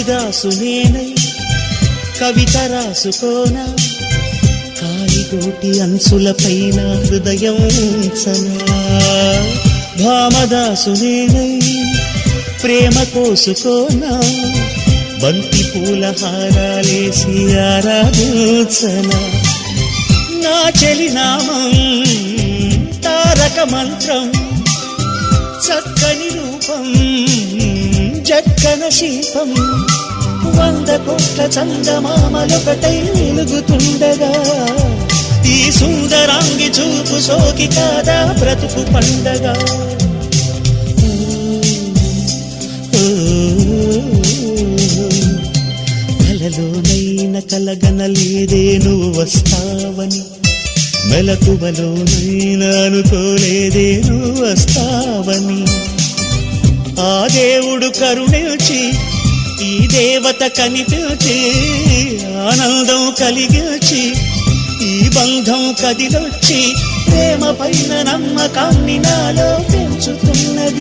కాళిదాసు నేనై కవిత రాసుకోనా, కాలిగోటి అంచులపైన హృదయం ఉంచనా. భామదాసు నేనై ప్రేమ కోసుకోనా, బంతి పూల హారాలేసి ఆరాధించనా. నా చెలినామం తారక మంత్రం, చక్కని రూపం జక్కన శిల్పం. 100 కోట్ల చందమామలొకటై వెలుగుతుండగా, ఈ సుందరాంగి చూపు సోకి కాదా బ్రతుకు పండగా. కలలోనైన కలగనలేదే నువ్వు వస్తావని, మెలకువలోనైనా అనుకోలేదే నువ్వు వస్తావని. ఆ దేవుడు కరుణించి ఈ దేవత కనిపించి, ఆనందం కలిగించి ఈ బంధం కదిలొచ్చి, ప్రేమ పైన నమ్మకాన్ని నాలో పెంచుతుంది.